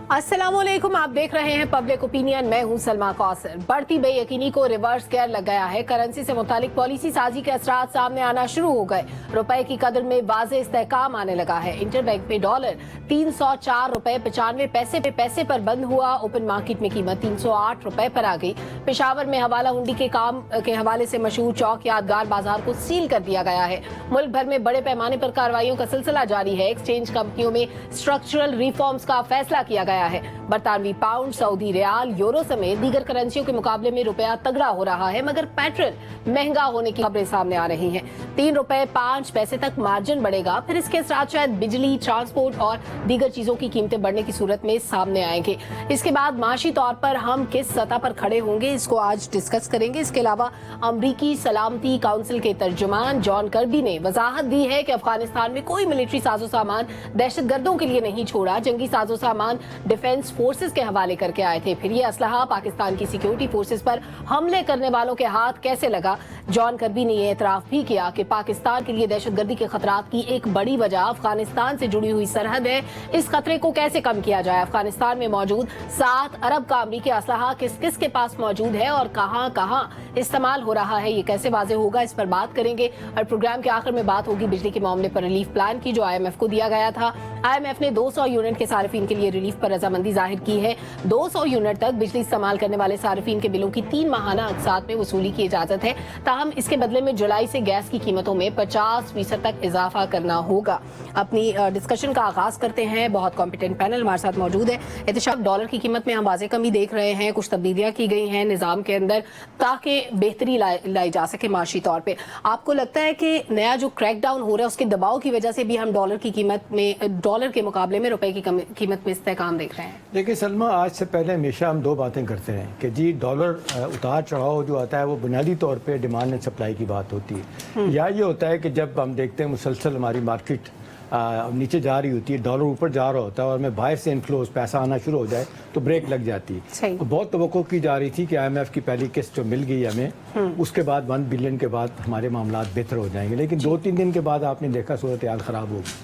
अस्सलाम वालेकुम, आप देख रहे हैं पब्लिक ओपिनियन। मैं हूं सलमा कौसर। बढ़ती बेयकीनी को रिवर्स गियर लग गया है। करेंसी से मुतालिक पॉलिसी साजी के असरात सामने आना शुरू हो गए। रुपए की कदर में वाज़े इस्तेहकाम आने लगा है। इंटरबैंक में डॉलर 304 रुपए 95 पैसे पर बंद हुआ। ओपन मार्केट में कीमत 308 रुपए पर आ गई। पेशावर में हवाला हुंडी के काम के हवाले से मशहूर चौक यादगार बाजार को सील कर दिया गया है। मुल्क भर में बड़े पैमाने पर कार्रवाइयों का सिलसिला जारी है। एक्सचेंज कंपनियों में स्ट्रक्चरल रिफॉर्म्स का फैसला किया गया है। बरतानवी पाउंड, सऊदी रियाल, यूरो समेत दीगर करेंसियों के मुकाबले में रुपया तगड़ा हो रहा है, मगर पेट्रोल महंगा होने की खबरें सामने आ रही हैं। 3 रुपए 5 पैसे तक मार्जिन बढ़ेगा। फिर इसके साथ शायद बिजली, ट्रांसपोर्ट और दीगर चीजों की कीमतें बढ़ने की सूरत में सामने आएंगे। इसके बाद माशी तौर पर हम किस सतह पर खड़े होंगे, इसको आज डिस्कस करेंगे। इसके अलावा अमरीकी सलामती काउंसिल के तर्जुमान जॉन कर्बी ने वजाहत दी है कि अफगानिस्तान में कोई मिलिट्री साजो सामान दहशतगर्दों के लिए नहीं छोड़ा। जंगी साजो सामान डिफेंस फोर्सेस के हवाले करके आए थे। फिर ये असलहा पाकिस्तान की सिक्योरिटी फोर्सेस पर हमले करने वालों के हाथ कैसे लगा। जॉन कर्बी ने यह एतराफ भी किया कि पाकिस्तान के लिए दहशतगर्दी के खतरात की एक बड़ी वजह अफगानिस्तान से जुड़ी हुई सरहद है। इस खतरे को कैसे कम किया जाए। अफगानिस्तान में मौजूद 7 अरब का अमरीकी असलहा किस किस के पास मौजूद है और कहां कहां इस्तेमाल हो रहा है, ये कैसे वाजे होगा, इस पर बात करेंगे। और प्रोग्राम के आखिर में बात होगी बिजली के मामले पर रिलीफ प्लान की, जो IMF को दिया गया था। IMF ने 200 यूनिट के सार्फिन के लिए रिलीफ पर रजामंदी जाहिर की है। 200 यूनिट तक बिजली इस्तेमाल करने वाले सार्फिन के बिलों की 3 माहाना अक़सात में वसूली की इजाजत है। ताहम इसके बदले में जुलाई से गैस की कीमतों में 50% तक इजाफा करना होगा। अपनी डिस्कशन का आगाज करते हैं। बहुत कॉम्पिटेंट पैनल हमारे साथ मौजूद है। एहतिशाम, डॉलर की कीमत में हम वाज़े कमी देख रहे हैं, कुछ तब्दीलियां की गई हैं निज़ाम के अंदर ताकि बेहतरी लाई जा सके माशी तौर पे। आपको लगता है कि नया जो क्रैक डाउन हो रहा है उसके दबाव की वजह से भी हम डॉलर की कीमत में, डॉलर के मुकाबले में रुपए की कीमत में इस्तेहकाम देख रहे हैं? देखिए सलमा, आज से पहले हमेशा हम 2 बातें करते हैं कि जी डॉलर उतार चढ़ाव जो आता है वो बुनियादी तौर पे डिमांड एंड सप्लाई की बात होती है। या ये होता है कि जब हम देखते हैं मुसलसल हमारी मार्केट नीचे जा रही होती है, डॉलर ऊपर जा रहा होता है और में बाहर से इनफ्लोज पैसा आना शुरू हो जाए तो ब्रेक लग जाती है। तो बहुत तवक्को की जा रही थी कि IMF की पहली किस्त जो मिल गई हमें, उसके बाद 1 बिलियन के बाद हमारे मामला बेहतर हो जाएंगे। लेकिन 2-3 दिन के बाद आपने देखा सूरत हाल ख़राब होगी।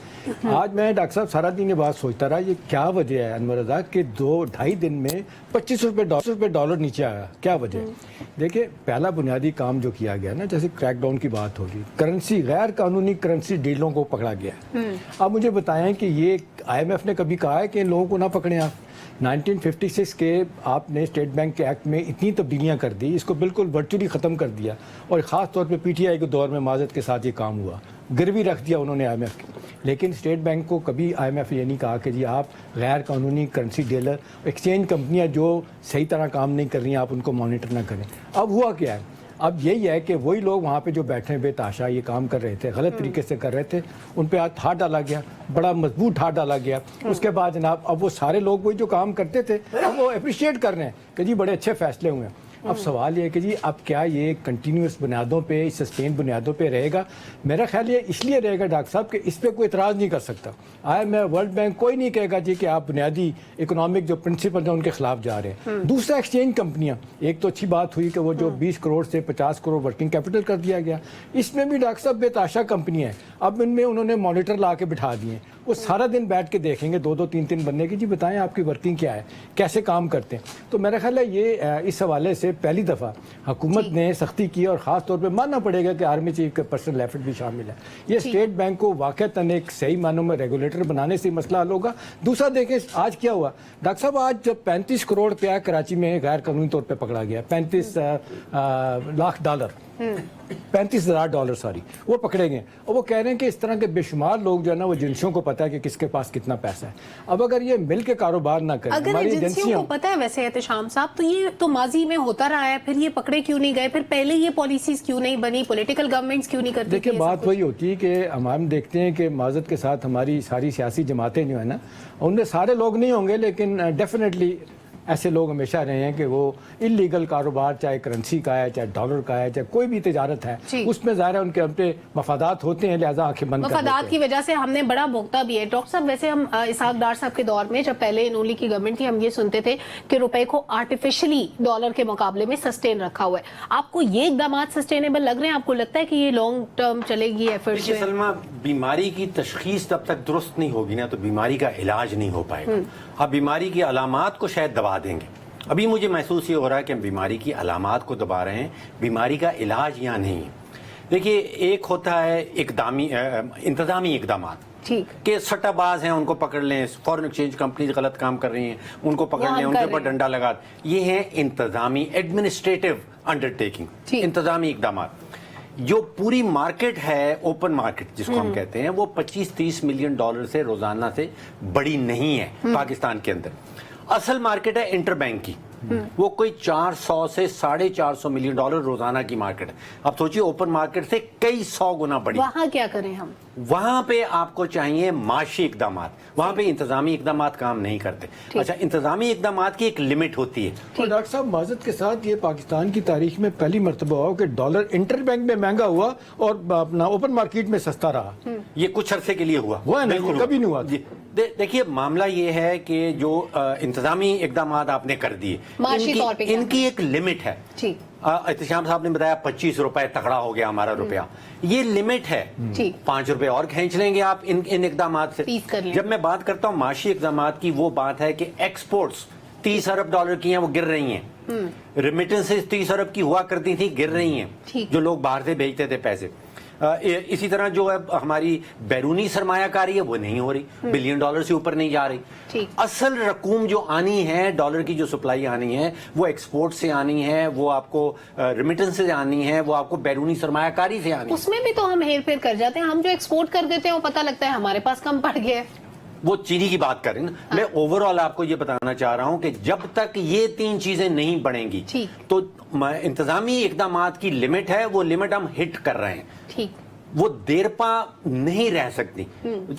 आज मैं डॉक्टर साहब सारा दिन ये बात सोचता रहा, ये क्या वजह है अनवर रज़ा कि 2-2.5 दिन में 25 रुपये डॉलर नीचे आया, क्या वजह है? देखिए, पहला बुनियादी काम जो किया गया ना, जैसे क्रैकडाउन की बात होगी, करेंसी गैर कानूनी करेंसी डीलरों को पकड़ा गया। अब मुझे बताएं कि ये IMF ने कभी कहा है कि इन लोगों को ना पकड़ें आप? 1956 के आपने स्टेट बैंक के एक्ट में इतनी तब्दीलियां कर दी, इसको बिल्कुल वर्चुअली ख़त्म कर दिया और ख़ास तौर पे PTI के दौर में माजत के साथ ये काम हुआ, गिरवी रख दिया उन्होंने IMF की। लेकिन स्टेट बैंक को कभी IMF ये नहीं कहा कि जी आप गैर कानूनी करेंसी डीलर, एक्सचेंज कंपनियां जो सही तरह काम नहीं कर रही हैं आप उनको मॉनिटर ना करें। अब हुआ क्या है? अब यही है कि वही लोग वहाँ पे जो बैठे बेताशा ये काम कर रहे थे, गलत तरीके से कर रहे थे, उन पे हाथ डाला गया, बड़ा मजबूत हाथ डाला गया। उसके बाद जनाब अब वो सारे लोग वही जो काम करते थे अब वो अप्रिशिएट कर रहे हैं कि जी बड़े अच्छे फैसले हुए हैं। अब सवाल ये है कि जी अब क्या ये कंटिन्यूस बुनियादों पे, सस्टेन बुनियादों पे रहेगा? मेरा ख्याल ये इसलिए रहेगा डॉक्टर साहब कि इस पर कोई इतराज़ नहीं कर सकता। IMF, वर्ल्ड बैंक कोई नहीं कहेगा जी कि आप बुनियादी इकोनॉमिक जो प्रिंसिपल हैं उनके खिलाफ जा रहे हैं। दूसरा, एक्सचेंज कंपनियां, एक तो अच्छी बात हुई कि वो जो 20 करोड़ से 50 करोड़ वर्किंग कैपिटल कर दिया गया, इसमें भी डॉक्टर साहब बेताशा कंपनियां हैं। अब इनमें उन्होंने मॉनिटर ला के बिठा दिए, वो सारा दिन बैठ के देखेंगे 2-2, 3-3 बनने की, जी बताएं आपकी वर्किंग क्या है, कैसे काम करते हैं। तो मेरा ख्याल है ये इस हवाले से पहली दफ़ा हुकूमत ने सख्ती की और ख़ास तौर पे मानना पड़ेगा कि आर्मी चीफ के पर्सनल एफर्ट भी शामिल है। ये स्टेट बैंक को वाक़तन एक सही मानों में रेगुलेटर बनाने से मसला हल होगा। दूसरा देखें आज क्या हुआ डॉक्टर साहब, आज जब 35 करोड़ रुपया कराची में गैर कानूनी तौर पर पकड़ा गया, 35 लाख डॉलर, $35,000 सॉरी, वो पकड़े गए और वो कह रहे हैं कि इस तरह के बेशुमार लोग जो है ना वो एजेंसियों को पता है कि किसके पास कितना पैसा है। अब अगर ये मिल के कारोबार ना करें, अगर एजेंसियों को पता है वैसे एहतिशाम साहब, तो ये तो माजी में होता रहा है, फिर ये पकड़े क्यों नहीं गए? फिर पहले ये पॉलिसीज क्यों नहीं बनी? पॉलिटिकल गवर्नमेंट्स क्यों नहीं करती? देखिए बात वही होती है कि हम देखते हैं कि माजत के साथ हमारी सारी सियासी जमातें जो है ना, उनमें सारे लोग नहीं होंगे लेकिन डेफिनेटली ऐसे लोग हमेशा रहे हैं कि वो इलीगल कारोबार, चाहे करेंसी का है, चाहे डॉलर का है, चाहे कोई भी तजारत है, उसमें ज़ाहिर है उनके अपने मफादात होते हैं, लिहाजा आंखें बंद कर देते हैं। मफादात की वजह से हमने बड़ा भुगता भी है। डॉक्टर साहब, वैसे हम इसहाक डार साहब के दौर में जब पहले इनोली की गवर्नमेंट थी, हम ये सुनते थे कि रुपए को आर्टिफिशियली डॉलर के मुकाबले में सस्टेन रखा हुआ है। आपको ये इकदाम सस्टेनेबल लग रहे हैं? आपको लगता है कि ये लॉन्ग टर्म चलेगी एफर्ट? देखिए सलमा, बीमारी की तशखीस जब तक दुरुस्त नहीं होगी ना तो बीमारी का इलाज नहीं हो पाएगा। आप बीमारी की अलामात को शायद दबा देंगे। अभी मुझे महसूस ये हो रहा है कि हम बीमारी की अलामात को दबा रहे हैं, बीमारी का इलाज यहाँ नहीं है। देखिए, एक होता है इंतजामी इकदामात कि सट्टाबाज हैं उनको पकड़ लें, फॉरेन एक्सचेंज कंपनीज गलत काम कर रही हैं उनको पकड़ लें, उनके ऊपर डंडा लगा। ये है इंतजामी एडमिनिस्ट्रेटिव अंडरटेकिंग, इंतजामी इकदामात। जो पूरी मार्केट है, ओपन मार्केट जिसको हम कहते हैं, वो 25-30 मिलियन डॉलर से रोजाना से बड़ी नहीं है पाकिस्तान के अंदर। असल मार्केट है इंटरबैंक की, वो कोई 400 से 450 मिलियन डॉलर रोजाना की मार्केट है। अब सोचिए, ओपन मार्केट से कई 100 गुना बड़ी। वहां क्या करें हम? वहां पे आपको चाहिए माशी इकदामात, वहां पे इंतजामी इकदामात काम नहीं करते। अच्छा, इंतजामी इकदामात की एक लिमिट होती है। और डॉक्टर साहब, माजरत के साथ, ये पाकिस्तान की तारीख में पहली मरतबा हुआ कि डॉलर इंटरबैंक में महंगा हुआ और अपना ओपन मार्केट में सस्ता रहा। ये कुछ अरसे के लिए हुआ, बिल्कुल कभी नहीं हुआ। देखिए, मामला ये है कि जो इंतजामी इकदामात आपने कर दिए, इनकी एक लिमिट है। एहतशाम साहब ने बताया 25 रुपए तगड़ा हो गया हमारा रुपया, ये लिमिट है। 5 रुपए और खींच लेंगे आप इन इकदामात से। जब मैं बात करता हूँ माशी इकदामात की, वो बात है कि एक्सपोर्ट्स 30 अरब डॉलर की हैं, वो गिर रही हैं। रेमिटेंसेस 30 अरब की हुआ करती थी, गिर रही हैं, जो लोग बाहर से भेजते थे पैसे। इसी तरह जो है हमारी बैरूनी सरमायाकारी है वो नहीं हो रही, बिलियन डॉलर से ऊपर नहीं जा रही। असल रकूम जो आनी है, डॉलर की जो सप्लाई आनी है, वो एक्सपोर्ट से आनी है, वो आपको रेमिटेंस से आनी है, वो आपको बैरूनी सरमायाकारी से आनी है। उसमें भी तो हम हेर फेर कर जाते हैं। हम जो एक्सपोर्ट कर देते हैं वो पता लगता है हमारे पास कम पड़ गया है। वो चीनी की बात करें ना, मैं ओवरऑल आपको ये बताना चाह रहा हूं कि जब तक ये 3 चीजें नहीं बढ़ेंगी तो इंतजामी इकदामात की लिमिट है, वो लिमिट हम हिट कर रहे हैं। वो देर पा नहीं रह सकती।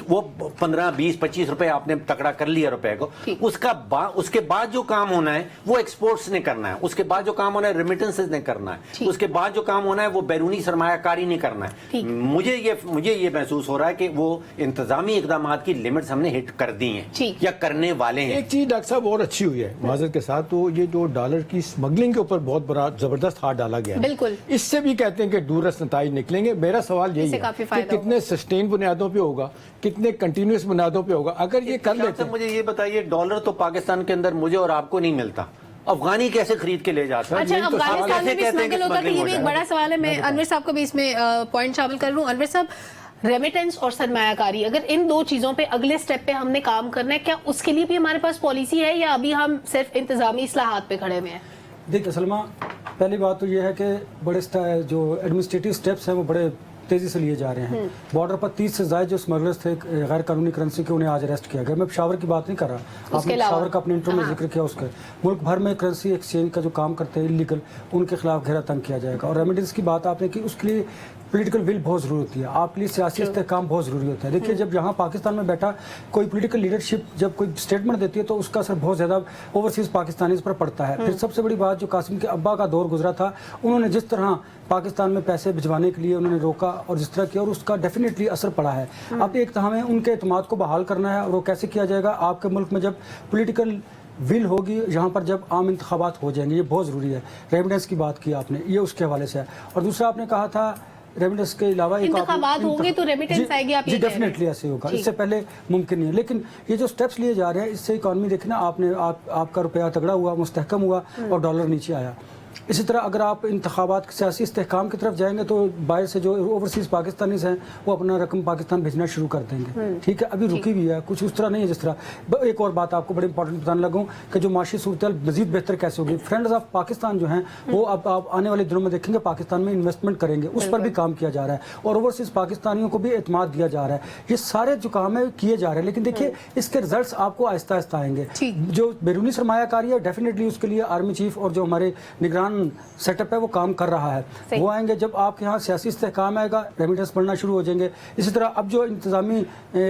वो 15, 20, 25 रुपए आपने तकड़ा कर लिया रुपए को, उसके बाद जो काम होना है वो एक्सपोर्ट्स ने करना है, उसके बाद जो काम होना है रेमिटेंसेस ने करना है, उसके बाद जो काम होना है वो बैरूनी सरमायाकारी ने करना है। मुझे ये महसूस हो रहा है कि वो इंतजामी इकदामात की लिमिट्स हमने हिट कर दी हैं या करने वाले हैं। एक चीज डॉक्टर साहब और अच्छी हुई है माजरत के साथ, तो ये जो डॉलर की स्मगलिंग के ऊपर बहुत बड़ा जबरदस्त हाथ डाला गया, बिल्कुल इससे भी कहते हैं कि दूररस नताइज निकलेंगे। मेरा सवाल यही है कि कितने सस्टेन बुनियादों पे होगा, कितने कंटिन्यूस बुनियादों पे होगा। अगर ये कर लेते हैं, मुझे ये बताइए, डॉलर तो पाकिस्तान के अंदर मुझे और आपको नहीं मिलता, अफगानी कैसे खरीद के ले जाता है? अच्छा, अफगानिस्तान में भी स्मगल होता है, ये भी एक बड़ा सवाल है। मैं अनवर साहब को भी इसमें पॉइंट शामिल कर लूं। अनवर साहब, रेमिटेंस और सरमायाकारी, अगर इन 2 चीजों पे अगले स्टेप पे हमने काम करना है, क्या उसके लिए भी हमारे पास पॉलिसी है या अभी हम सिर्फ इंतजामी इस्लाहात पे खड़े हुए हैं? देखिए सलमा, पहली बात तो ये है कि बड़े जो एडमिनिस्ट्रेटिव स्टेप्स हैं वो बड़े तेजी से लिए जा रहे हैं। बॉर्डर पर 30 से ज्यादा जो स्मगलर्स थे गैर कानूनी करेंसी के, उन्हें आज अरेस्ट किया गया। मैं पेशावर की बात नहीं कर रहा, आपने पेशावर का अपने इंट्रो में जिक्र किया, उसके मुल्क भर में करेंसी एक्सचेंज का जो काम करते हैं इलीगल, उनके खिलाफ घेरा तंग किया जाएगा। और रेमिटेंस की बात आपने की, उसके लिए पॉलिटिकल विल बहुत ज़रूरी होती है, आपके लिए सियासी इस्तेहकाम बहुत ज़रूरी होता है। देखिए, जब यहाँ पाकिस्तान में बैठा कोई पॉलिटिकल लीडरशिप जब कोई स्टेटमेंट देती है तो उसका असर बहुत ज़्यादा ओवरसीज़ पाकिस्तानीज़ पर पड़ता है। फिर सबसे बड़ी बात, जो कासिम के अब्बा का दौर गुजरा था, उन्होंने जिस तरह पाकिस्तान में पैसे भिजवाने के लिए उन्होंने रोका और जिस तरह किया, और उसका डेफिनेटली असर पड़ा है। अब एक तो हमें उनके एतमाद को बहाल करना है, और वो कैसे किया जाएगा? आपके मुल्क में जब पॉलिटिकल विल होगी, यहाँ पर जब आम इंतखाबात हो जाएंगे, ये बहुत ज़रूरी है। रेमिटेंस की बात की आपने, ये उसके हवाले से है। और दूसरा आपने कहा था रेमिटेंस के अलावा इंतखाबात होंगे तो रेमिटेंस आएगी, आप जी डेफिनेटली ऐसे होगा, इससे पहले मुमकिन नहीं है। लेकिन ये जो स्टेप्स लिए जा रहे हैं, इससे इकॉनमी देखना, आपका रुपया तगड़ा हुआ, मुस्तहकम हुआ और डॉलर नीचे आया। इसी तरह अगर आप इंतखाबात सियासी इस्तेहकाम की तरफ जाएंगे तो बाहर से जो ओवरसीज़ पाकिस्तानीज हैं वो अपना रकम पाकिस्तान भेजना शुरू कर देंगे। ठीक है, अभी रुकी भी है, कुछ उस तरह नहीं है जिस तरह। एक और बात आपको बड़ी इंपॉर्टेंट बताने लगूँ कि जो माशी सूरत मज़ीद बेहतर कैसे होगी। फ्रेंड्स ऑफ पाकिस्तान जो हैं वो अब आप आने वाले दिनों में देखेंगे पाकिस्तान में इन्वेस्टमेंट करेंगे, उस पर भी काम किया जा रहा है, और ओवरसीज़ पाकिस्तानियों को भी एतमाद दिया जा रहा है। ये सारे जो काम है किए जा रहे हैं, लेकिन देखिए इसके रिजल्ट आपको आहिस्ता आहिस्ता आएंगे। जो बैरूनी सरमायाकारी है, डेफिनेटली उसके लिए आर्मी चीफ और जो हमारे निगरान पुरान सेटअप है वो काम कर रहा है, सही। वो आएंगे जब आपके यहाँ सियासी इस्तेहकाम आएगा, रेमिटेंस बढ़ना शुरू हो जाएंगे। इसी तरह अब जो इंतजामी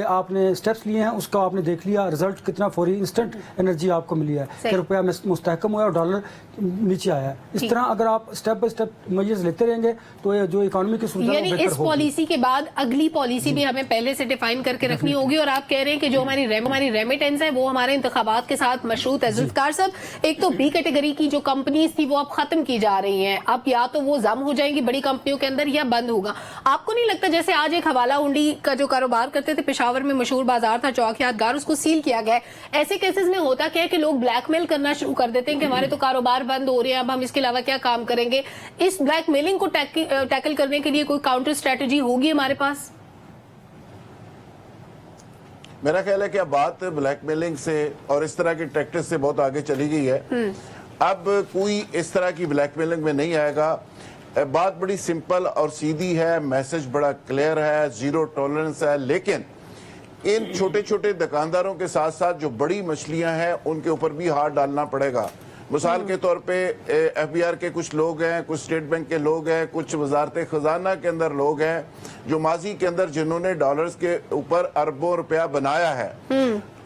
आपने स्टेप्स लिए हैं उसका आपने देख लिया, रिजल्ट कितना फौरी इंस्टेंट एनर्जी आपको मिली है सही। कि रुपया मुस्तहकम हुआ और डॉलर नीचे आया है। इस तरह अगर आप स्टेप बाय स्टेप मेजर्स लेते रहेंगे तो ये जो इकोनॉमी की सूरत है वो यानी बेहतर इस होगी। पॉलिसी के बाद अगली पॉलिसी भी हमें पहले से डिफाइन करके रखनी होगी, और आप कह रहे हैं कि जो हमारी रेमिटेंस है वो हमारे इंतखाबात के साथ मशरूत है। जुल्फकार साहब, एक तो बी कैटेगरी की जो कंपनीज थी वो अब खत्म की जा रही हैं, अब या तो वो जम हो जाएंगी बड़ी कंपनियों के अंदर या बंद होगा। आपको नहीं लगता जैसे आज एक हवाला हुंडी का जो कारोबार करते थे, पेशावर में मशहूर बाजार था चौक यादगार, उसको सील किया गया है, ऐसे केसेस में होता क्या है कि लोग ब्लैकमेल करना शुरू कर देते हैं कि हमारे तो कारोबार बंद हो रहे हैं, अब हम इसके अलावा क्या काम करेंगे। इस ब्लैकमेलिंग को टैकल करने के लिए कोई काउंटर स्ट्रेटजी होगी हमारे पास? मेरा ख्याल है कि अब बात ब्लैकमेलिंग से और इस तरह की टैक्टिक्स से बहुत आगे चली गई है। अब कोई इस तरह की ब्लैकमेलिंग में नहीं आएगा। बात बड़ी सिंपल और सीधी है, मैसेज बड़ा क्लियर है, जीरो टॉलरेंस है। लेकिन इन छोटे छोटे दुकानदारों के साथ साथ जो बड़ी मछलियां हैं उनके ऊपर भी हाथ डालना पड़ेगा। मिसाल के तौर पे FBR के कुछ लोग हैं, कुछ स्टेट बैंक के लोग हैं, कुछ वजारत खजाना के अंदर लोग हैं जो माजी के अंदर जिन्होंने डॉलर्स के ऊपर अरबों रुपया बनाया है,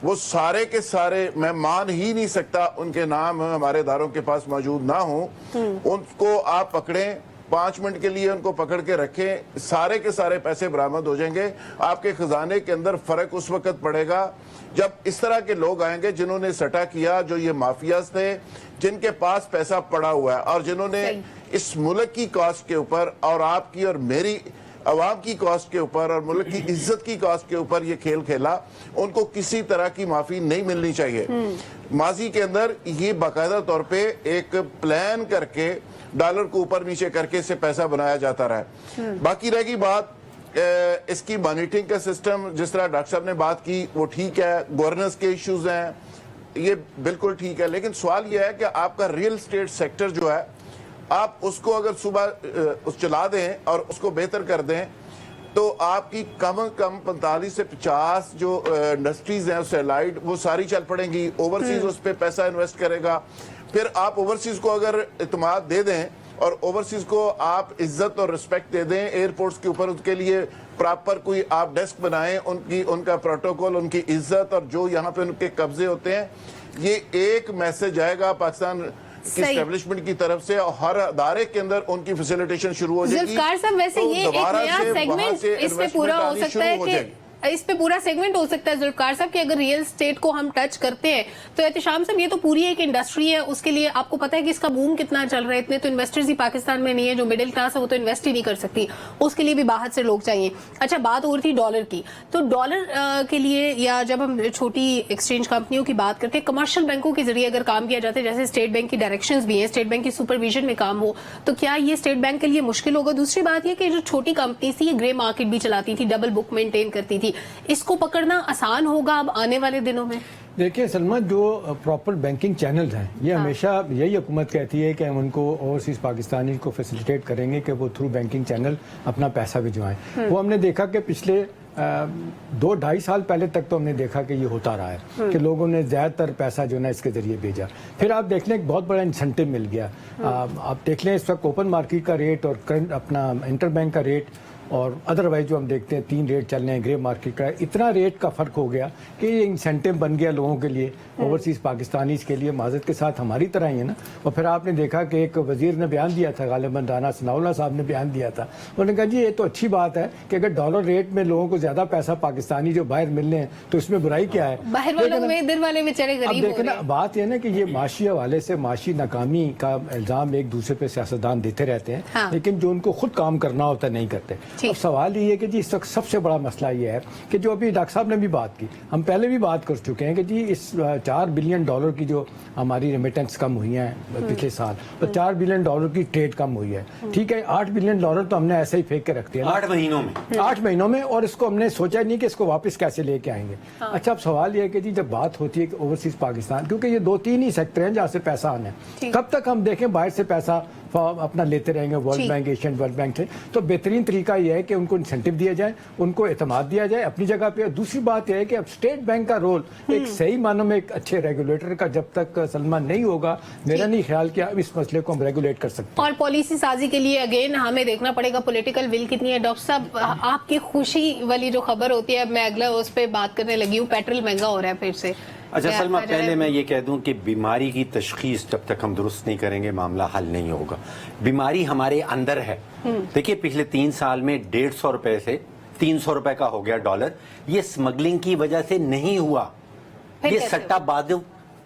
वो सारे के सारे मैं मान ही नहीं सकता उनके नाम हमारे इदारों के पास मौजूद ना हो। उनको आप पकड़ें, 5 मिनट के लिए उनको पकड़ के रखें, सारे के सारे पैसे बरामद हो जाएंगे। आपके खजाने के अंदर फर्क उस वक्त पड़ेगा जब इस तरह के लोग आएंगे जिन्होंने सटा किया, जो ये माफियाज थे, जिनके पास पैसा पड़ा हुआ है और जिन्होंने इस मुल्क की कॉस्ट के ऊपर और आपकी और मेरी अवाम की कॉस्ट के ऊपर और मुल्क की इज्जत की कॉस्ट के ऊपर ये खेल खेला। उनको किसी तरह की माफी नहीं मिलनी चाहिए। माजी के अंदर ये बाकायदा तौर पे एक प्लान करके डॉलर को ऊपर नीचे करके इससे पैसा बनाया जाता रहा। बाकी रह गई बात इसकी मॉनिटरिंग का सिस्टम, जिस तरह डॉक्टर साहब ने बात की वो ठीक है, गवर्नेंस के इश्यूज हैं, ये बिल्कुल ठीक है। लेकिन सवाल ये है कि आपका रियल स्टेट सेक्टर जो है, आप उसको अगर सुबह चला दें और उसको बेहतर कर दें तो आपकी कम से कम 45 से 50 जो इंडस्ट्रीज हैं उससे अलाइड वो सारी चल पड़ेंगी। ओवरसीज उस पर पैसा इन्वेस्ट करेगा। फिर आप ओवरसीज को अगर इत्मीनान दे दें और ओवरसीज को आप इज्जत और रिस्पेक्ट दे दें, एयरपोर्ट्स के ऊपर उसके लिए प्रॉपर कोई आप डेस्क बनाएं, उनका प्रोटोकॉल, उनकी इज्जत और जो यहाँ पे उनके कब्जे होते हैं, ये एक मैसेज आएगा पाकिस्तान की एस्टेब्लिशमेंट की तरफ से और हर अदारे के अंदर उनकी फैसिलिटेशन शुरू हो जाएगी। जुल्फकार साहब, वैसे ये एक नया सेगमेंट इस पे पूरा हो सकता है कि इस पे पूरा सेगमेंट हो सकता है जुल्फकार साहब कि अगर रियल स्टेट को हम टच करते हैं तो एहतिशाम साहब ये तो पूरी एक इंडस्ट्री है, उसके लिए आपको पता है कि इसका बूम कितना चल रहा है। इतने तो इन्वेस्टर्स ही पाकिस्तान में नहीं है, जो मिडिल क्लास है वो तो इन्वेस्ट ही नहीं कर सकती, उसके लिए भी बाहर से लोग चाहिए। अच्छा, बात हो रही थी डॉलर की, तो डॉलर के लिए या जब हम छोटी एक्सचेंज कंपनियों की बात करते हैं, कमर्शियल बैंकों के जरिए अगर काम किया जाता है, जैसे स्टेट बैंक की डायरेक्शंस भी है, स्टेट बैंक की सुपरविजन में काम हो, तो क्या ये स्टेट बैंक के लिए मुश्किल होगा? दूसरी बात ये कि जो छोटी कंपनी थी ये ग्रे मार्केट भी चलाती थी, डबल बुक मेंटेन करती थी, इसको पकड़ना आसान होगा अब आने वाले दिनों में? देखिए सलमा, जो प्रॉपर बैंकिंग चैनल्स हैं ये हमेशा यही हुकूमत कहती है कि हम उनको ओवरसीज पाकिस्तानी को फैसिलिटेट करेंगे कि वो थ्रू बैंकिंग चैनल अपना पैसा भिजवाएं। वो हमने देखा कि पिछले 2-2.5 साल पहले तक तो हमने देखा कि ये होता रहा है कि लोगों ने ज़्यादातर पैसा जो है ना इसके ज़रिए भेजा। फिर आप देख लें एक बहुत बड़ा इंसेंटिव मिल गया। आप देख लें इस वक्त ओपन मार्केट का रेट और करंट अपना इंटर बैंक का रेट और अदरवाइज जो हम देखते हैं 3 रेट चल रहे हैं ग्रे मार्केट का, इतना रेट का फ़र्क हो गया कि ये इंसेंटिव बन गया लोगों के लिए, ओवरसीज़ पाकिस्तानीज़ के लिए, माजरत के साथ हमारी तरह ही है ना। और फिर आपने देखा कि एक वज़ीर ने बयान दिया था, गालिबन राना सनाउल्लाह साहब ने बयान दिया था, उन्होंने कहा जी ये तो अच्छी बात है कि अगर डॉलर रेट में लोगों को ज़्यादा पैसा पाकिस्तानी जो बाहर मिल रहे हैं तो इसमें बुराई क्या है? बाहर वालों में इधर वाले बेचारे गरीब हो रहे हैं। देखना बात यह ना कि ये माशी हवाले से माशी नाकामी का इल्ज़ाम एक दूसरे पे सियासतदान देते रहते हैं। हाँ। लेकिन जो उनको खुद काम करना होता है नहीं करते। अब सवाल ये है कि जी इस वक्त सबसे बड़ा मसला ये है कि जो अभी डॉक्टर साहब ने भी बात की, हम पहले भी बात कर चुके हैं कि जी इस $4 बिलियन की जो हमारी रेमिटेंस कम हुई है पिछले साल, तो $4 बिलियन की ट्रेड कम हुई है। ठीक है, $8 बिलियन तो हमने ऐसे ही फेंक के रख दिया 8 महीनों में 8 महीनों में, और इसको हमने सोचा नहीं कि इसको वापस कैसे लेके आएंगे। हाँ। अच्छा, अब सवाल ये है कि जी जब बात होती है कि ओवरसीज पाकिस्तान, क्योंकि ये 2-3 ही सेक्टर हैं जहाँ से पैसा आना है, कब तक हम देखें बाहर से पैसा अपना लेते रहेंगे world bank, Asian world bank से? तो बेहतरीन तरीका यह ये है कि उनको इंसेंटिव दिया जाए, उनको एतमाद दिया जाए अपनी जगह पे। और दूसरी बात यह है कि अब स्टेट बैंक का रोल एक सही मानों में एक अच्छे रेगुलेटर का जब तक सलमान नहीं होगा, मेरा नहीं ख्याल कि अब इस मसले को हम रेगुलेट कर सकते हैं। और पॉलिसी साजी के लिए अगेन हमें देखना पड़ेगा पॉलिटिकल विल कितनी है। डॉक्टर साहब, आपकी खुशी वाली जो खबर होती है, मैं अगला उस पर बात करने लगी हूँ, पेट्रोल महंगा हो रहा है फिर से। अच्छा सलमा, पहले मैं ये कह दूं कि बीमारी की तशखीस जब तक हम दुरुस्त नहीं करेंगे मामला हल नहीं होगा। बीमारी हमारे अंदर है। देखिए पिछले 3 साल में 150 रुपए से 300 रुपए का हो गया डॉलर। ये स्मगलिंग की वजह से नहीं हुआ, फिर ये कैसे सट्टाबाज,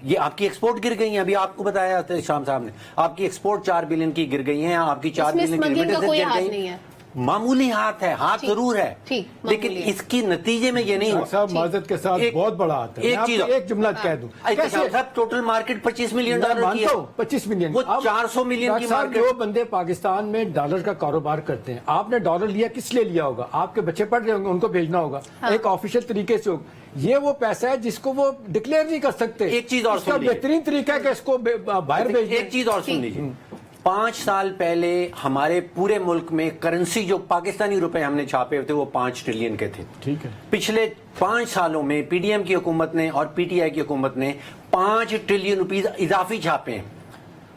ये आपकी एक्सपोर्ट गिर गई है। अभी आपको बताया था शाम साहब ने, आपकी एक्सपोर्ट 4 बिलियन की गिर गई है, आपकी 4 इसमें बिलियन की स्मगलिंग का रेमिटेंसेस कोई गिर हाथ गई नहीं है। मामूली हाथ है, हाथ ठीक, जरूर है, ठीक, लेकिन मामूली है। इसकी नतीजे में ये नहीं हुआ। साहब माजरत के साथ एक- बहुत बड़ा आता है। एक मैं चीज आपको एक जुमला कह दूं, साहब टोटल मार्केट 25 मिलियन मैं डॉलर की मानता है। हूं 25 मिलियन, वो अब 400 मिलियन की डॉक्टर साहब, मार्केट। जो बंदे पाकिस्तान में डॉलर का कारोबार करते हैं, आपने डॉलर लिया किस लिए लिया होगा? आपके बच्चे पढ़ रहे होंगे, उनको भेजना होगा, एक ऑफिशियल तरीके से होगा। ये वो पैसा है जिसको वो डिक्लेयर नहीं कर सकते। एक चीज और इसका सुन लीजिए। बेहतरीन तरीका है कि इसको बाहर भेज दें। एक चीज और सुन लीजिए, 5 साल पहले हमारे पूरे मुल्क में करेंसी जो पाकिस्तानी रुपए हमने छापे थे वो 5 ट्रिलियन के थे। ठीक है। पिछले 5 सालों में पीडीएम की हुकूमत ने और पीटीआई की हुकूमत ने 5 ट्रिलियन रुपीस इजाफी छापे हैं।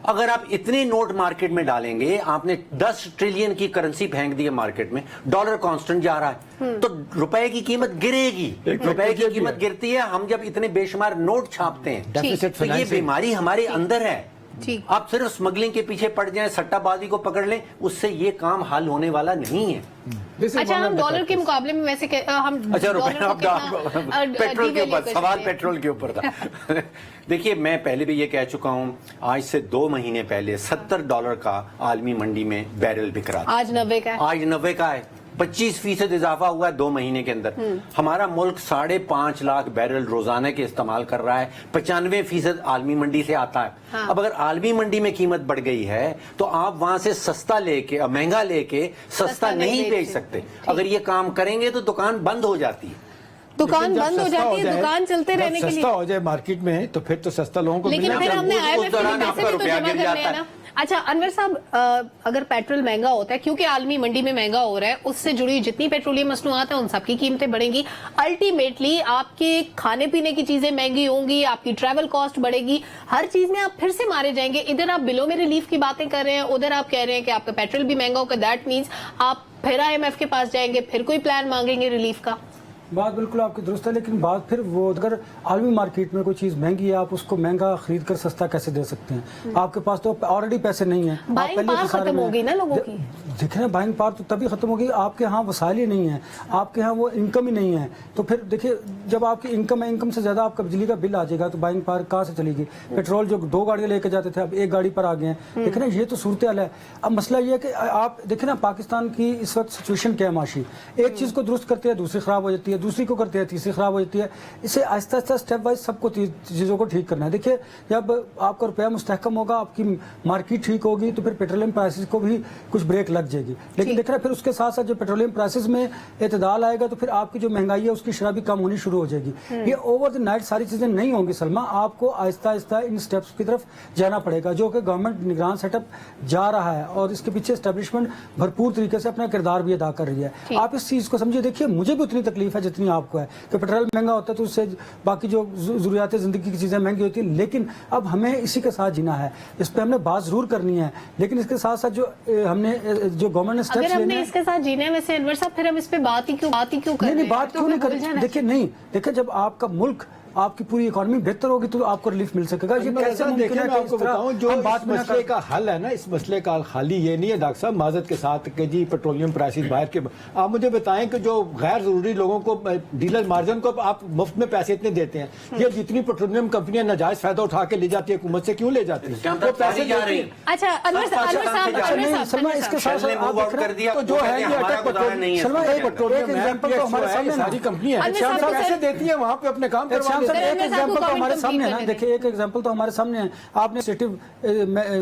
अगर आप इतने नोट मार्केट में डालेंगे, आपने 10 ट्रिलियन की करेंसी फेंक दी है मार्केट में, डॉलर कांस्टेंट जा रहा है, तो रुपए की कीमत गिरेगी। रुपए की कीमत गिरती है हम जब इतने बेशुमार नोट छापते हैं। डेफिसिट तो ये फाइनेंसिंग। बीमारी हमारे अंदर है। ठीक। आप सिर्फ स्मगलिंग के पीछे पड़ जाएं, सट्टाबाजी को पकड़ लें, उससे ये काम हल होने वाला नहीं है। अच्छा, हम डॉलर के मुकाबले में वैसे हम अच्छा रुपए, डॉलर को अब कितना, पेट्रोल के devalue ऊपर कर सवाल, सकते हैं? पेट्रोल के ऊपर था। देखिए मैं पहले भी ये कह चुका हूं, आज से 2 महीने पहले $70 का आलमी मंडी में बैरल बिक रहा था। आज 90 का है। आज 90 का है। 25% इजाफा हुआ है 2 महीने के अंदर। हमारा मुल्क 5.5 लाख बैरल रोजाना के इस्तेमाल कर रहा है, 95% आलमी मंडी से आता है। हाँ। अब अगर आलमी मंडी में कीमत बढ़ गई है तो आप वहां से सस्ता लेके, महंगा लेके सस्ता नहीं बेच सकते। अगर ये काम करेंगे तो दुकान बंद हो जाती है। दुकान लेकिन जब बंद हो सस्ता जाती है, जाए, दुकान चलते जब रहने के लिए। सस्ता हो जाए मार्केट में तो फिर तो सस्ता लोगों को लेकिन मिलना फिर चाहिए। हमने उस IMF के दौरान लिए आपका पैसे भी तो रुपया जमा गिर करने जाता हैं है। ना। अच्छा अनवर साहब, अगर पेट्रोल महंगा होता है क्योंकि आलमी मंडी में महंगा हो रहा है, उससे जुड़ी जितनी पेट्रोलियम मसनूआत है उन सबकी कीमतें बढ़ेंगी। अल्टीमेटली आपके खाने पीने की चीजें महंगी होंगी, आपकी ट्रैवल कॉस्ट बढ़ेगी, हर चीज में आप फिर से मारे जाएंगे। इधर आप बिलों में रिलीफ की बातें कर रहे हैं, उधर आप कह रहे हैं कि आपका पेट्रोल भी महंगा होगा। दैट मीन्स आप फिर IMF के पास जाएंगे, फिर कोई प्लान मांगेंगे रिलीफ का। बात बिल्कुल आपकी दुरुस्त है, लेकिन बात फिर वो, अगर आलमी मार्केट में कोई चीज़ महंगी है, आप उसको महंगा खरीद कर सस्ता कैसे दे सकते हैं? आपके पास तो ऑलरेडी पैसे नहीं है। बाइंग पावर खत्म हो गई ना लोगों की। देखिए ना, बाइंग पावर तो तभी खत्म होगी, आपके यहाँ वसाइल ही नहीं है, आपके यहाँ वो इनकम ही नहीं है। तो फिर देखिए, जब आपकी इनकम है, इनकम से ज़्यादा आपका बिजली का बिल आ जाएगा तो बाइंग पावर कहाँ से चलेगी? पेट्रोल जो 2 गाड़ियाँ लेके जाते थे अब 1 गाड़ी पर आ गए हैं। देखिए ना, ये तो सूरत हाल है। अब मसला ये है कि आप देखिए ना, पाकिस्तान की इस वक्त सिचुएशन क्या है माशी, एक चीज़ को दुरुस्त करते हैं दूसरी खराब हो जाती है, दूसरी को करते हैं तीसरी खराब हो जाती है। इसे आहिस्ता आहिस्ता स्टेप वाइज सबको चीज़ों को ठीक करना है। देखिए, जब आपका रुपया मुस्तहकम होगा, आपकी मार्केट ठीक होगी, तो फिर पेट्रोलियम प्राइसेस को भी कुछ ब्रेक लग जाएगी। लेकिन देख रहे हैं, फिर उसके साथ साथ जो पेट्रोलियम प्राइसेस में एतदाल आएगा तो फिर आपकी जो महंगाई है उसकी शरह भी कम होनी शुरू हो जाएगी। ये ओवर द नाइट सारी चीज़ें नहीं होंगी सलमा, आपको आहिस्ता आहिस्ता इन स्टेप्स की तरफ जाना पड़ेगा, जो कि गवर्नमेंट निगरान सेटअप जा रहा है और इसके पीछे एस्टेब्लिशमेंट भरपूर तरीके से अपना किरदार भी अदा कर रही है। आप इस चीज़ को समझिए। देखिए, मुझे भी उतनी तकलीफ है जितनी आपको है कि पेट्रोल महंगा होता है तो उससे बाकी जो ज़रूरियात ज़िंदगी की चीज़ें महंगी होती है, लेकिन अब हमें इसी के साथ जीना है। इस पर हमने बात ज़रूर करनी है, लेकिन इसके साथ साथ जो हमने जो गवर्नमेंट ने स्टेप्स अगर हमने इसके साथ जीना है वैसे अनवर साहब, फिर हम इस पे बात ही क्यों कर रहे हैं? नहीं, बात तो क्यों नहीं हमें भूल कर, जाना देखिए नहीं, देखिए जब आपका मुल्क, आपकी पूरी इकोनॉमी बेहतर होगी तो आपको रिलीफ मिल सकेगा। ये कैसे मुमकिन देखिए, है मैं कि आपको इस तरह बताऊं, जो हम इस में ना मसले का हल है ना, इस मसले का खाली ये नहीं है डॉक्टर साहब माजरत के साथ कि जी पेट्रोलियम प्राइसेस बाहर के, आप मुझे बताएं कि जो गैर जरूरी लोगों को, डीलर मार्जिन को आप मुफ्त में पैसे इतने देते हैं, ये जितनी पेट्रोलियम कंपनियां नाजायज फायदा उठा के ले जाती है हुकूमत से, क्यों ले जाती है? वो पैसे जा रही है। अच्छा अनवर साहब, सलमा, इसके साथ साथ आप देख रहे हैं, तो जो है ये अटक पेट्रोलियम सलमा, एक एग्जांपल तो हमारे सामने सारी कंपनियां पैसे देती है, वहां पे अपने काम करवा इमरान साहब, एक अनवर साहब को एग्जांपल तो comment हमारे complete सामने है ना, करने दें। देखिए एक एग्जांपल तो हमारे सामने है, आपने सेटिव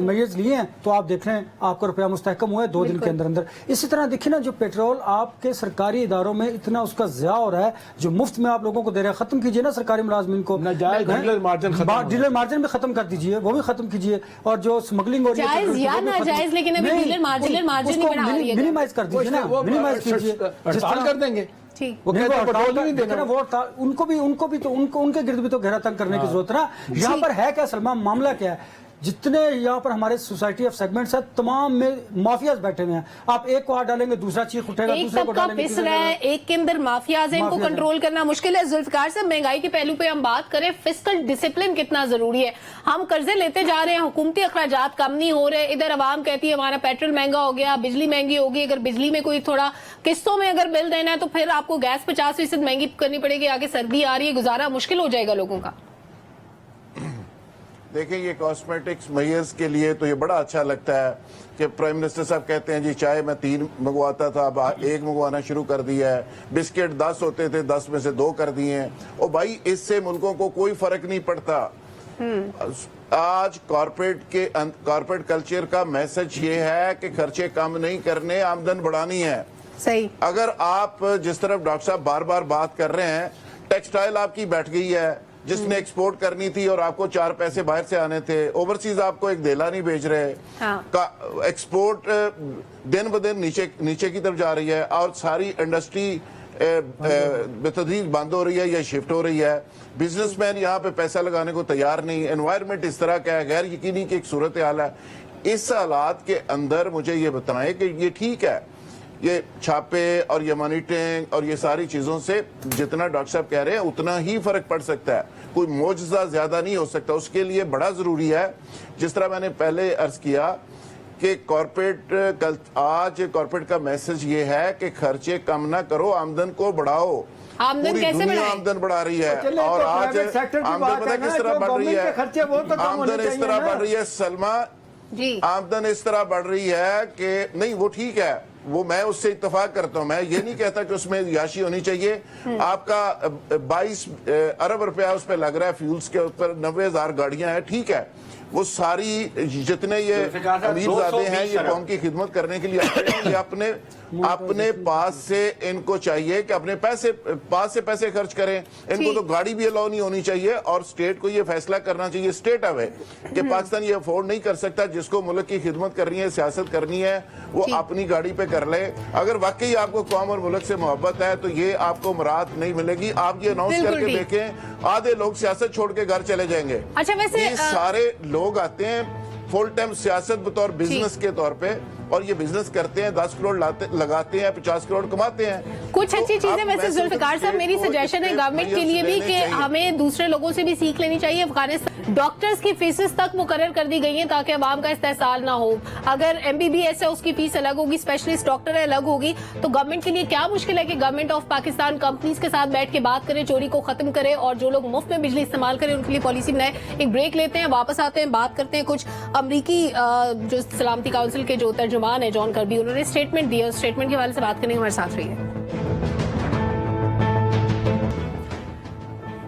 मेजर्स लिए हैं तो आप देख रहे हैं आपका रुपया मुस्तहकम हुआ है 2 दिन के अंदर अंदर। इसी तरह देखिए ना, जो पेट्रोल आपके सरकारी इदारों में इतना उसका ज़िया हो रहा है, जो मुफ्त में आप लोगों को दे रहे हैं, खत्म कीजिए ना सरकारी मुलाजमीन को, नाजायज डीलर मार्जिन खत्म हो डीलर मार्जिन भी खत्म कर दीजिए, वो भी खत्म कीजिए, और जो स्मगलिंग हो रही है जायज पेट्रोल की, या वो भी खत्म- नाजायज, लेकिन अभी नहीं, डीलर मार्जिन उसको नहीं बढ़ा रही है मिनिमाइज कर दीजिए ना, मिनिमाइज कीजिए। जिस हड़ताल तरह- कर देंगे, ठीक। वो कहते हैं पेट्रोल नहीं देना। वो उनको भी तो उनके गिर्द भी तो घेरा तंग करने की जरूरत है ना। यहाँ पर है क्या सलमान, मामला क्या है? जितने यहाँ पर हमारे सोसाइटी ऑफ सेगमेंट्स है, तमाम में माफियाज बैठे हुए हैं। आप एक को हाथ डालेंगे, दूसरा चीख उठेगा, एक दूसरे को तबका डालेंगे, पिस तीसरे रहा को है, एक के अंदर माफियाज हैं, इनको माफियाज हैं। कंट्रोल करना मुश्किल है। जुल्फिकार साहब, महंगाई के पहलू पे हम बात करें, फिस्कल डिसिप्लिन कितना जरूरी है। हम कर्जे लेते जा रहे हैं, हुकूमती अखराजात कम नहीं हो रहे, इधर आवाम कहती है हमारा पेट्रोल महंगा हो गया, बिजली महंगी होगी। अगर बिजली में कोई थोड़ा किस्तों में अगर बिल देना है तो फिर आपको गैस 50% महंगी करनी पड़ेगी। आगे सर्दी आ रही है, गुजारा मुश्किल हो जाएगा लोगों का। देखें, ये कॉस्मेटिक्स मेयर्स के लिए तो ये बड़ा अच्छा लगता है कि प्राइम मिनिस्टर साहब कहते हैं जी चाय मैं 3 मंगवाता था, अब 1 मंगवाना शुरू कर दिया है, बिस्किट 10 होते थे 10 में से 2 कर दिए हैं। और भाई इससे मुल्कों को कोई फर्क नहीं पड़ता। आज कॉर्पोरेट कल्चर का मैसेज ये है कि खर्चे कम नहीं करने, आमदन बढ़ानी है। सही। अगर आप जिस तरफ डॉक्टर साहब बार बार बात कर रहे हैं, टेक्सटाइल आपकी बैठ गई है, जिसने एक्सपोर्ट करनी थी और आपको 4 पैसे बाहर से आने थे, ओवरसीज आपको एक देला नहीं भेज रहे। हाँ। एक्सपोर्ट दिन ब दिन नीचे की तरफ जा रही है और सारी इंडस्ट्री बेतदरीज बंद हो रही है या शिफ्ट हो रही है। बिजनेसमैन यहाँ पे पैसा लगाने को तैयार नहीं, एनवायरनमेंट इस तरह का है, गैर यकीनी की एक सूरत हाल है। इस हालात के अंदर मुझे ये बताएं कि ये ठीक है, ये छापे और ये मॉनिटरिंग और ये सारी चीजों से जितना डॉक्टर साहब कह रहे हैं उतना ही फर्क पड़ सकता है, कोई मोजज़ा ज्यादा नहीं हो सकता। उसके लिए बड़ा जरूरी है, जिस तरह मैंने पहले अर्ज किया कि आज कॉर्पोरेट का मैसेज ये है कि खर्चे कम ना करो, आमदन को बढ़ाओ। आमदन पूरी कैसे दुनिया बढ़ाएं? आमदन बढ़ा रही है चलिए, और तो आज private sector की आमदन बात पता है किस ना, तरह जो बढ़ रही government है, के खर्चे वो तो कम होने आमदन इस चाहिए तरह ना। बढ़ रही है सलमा, जी। आमदन इस तरह बढ़ रही है कि नहीं, वो ठीक है, वो मैं उससे इत्तेफाक करता हूं। मैं ये नहीं कहता कि उसमें याशी होनी चाहिए। आपका 22 अरब रुपया उस पर लग रहा है, फ्यूल्स के ऊपर 90,000 गाड़ियां हैं, ठीक है। वो सारी जितने ये अमीरजादे हैं, ये कौम की खिदमत करने के लिए आते हैं, ये अपने पास से इनको चाहिए कि अपने पास से पैसे खर्च करें। इनको तो गाड़ी भी अलाउ नहीं होनी चाहिए और स्टेट को ये फैसला करना चाहिए, स्टेट अब है कि पाकिस्तान ये अफोर्ड नहीं कर सकता। जिसको मुल्क की खिदमत करनी है, सियासत करनी है, वो अपनी गाड़ी पे कर ले। अगर वाकई आपको कौम और मुल्क से मोहब्बत है तो ये आपको मुराद नहीं मिलेगी। आप ये अनाउंस करके देखें, आधे लोग सियासत छोड़ के घर चले जाएंगे। अच्छा, वैसे ये सारे लोग आते हैं फुल टाइम सियासत बतौर बिजनेस के तौर पे, और ये बिजनेस करते हैं, 10 करोड़ लगाते हैं, 50 करोड़ कमाते हैं। कुछ अच्छी तो चीजें अब वैसे मैं जुल्फिकार साहब, मेरी स्टेट को सजेशन है स्टेट गवर्नमेंट के मेजर्स लिए भी लेने कि चाहिए। हमें दूसरे लोगों से भी सीख लेनी चाहिए। अफगानिस्तान डॉक्टर्स की फीसेस तक मुकर्रर कर दी गई हैं ताकि आवाम का इस्तेहसाल ना हो। अगर MBBS है उसकी फीस अलग होगी, स्पेशलिस्ट डॉक्टर है अलग होगी। तो गवर्नमेंट के लिए क्या मुश्किल है कि गवर्नमेंट ऑफ पाकिस्तान कंपनीज के साथ बैठ के बात करे, चोरी को खत्म करे और जो लोग मुफ्त में बिजली इस्तेमाल करें उनके लिए पॉलिसी बनाए। एक ब्रेक लेते हैं, वापस आते हैं, बात करते हैं कुछ अमरीकी जो सलामती काउंसिल के जो तर्जुमान है जॉन कर्बी, उन्होंने स्टेटमेंट दिया। स्टेटमेंट के हवाले से बात करने हमारे साथ रही है।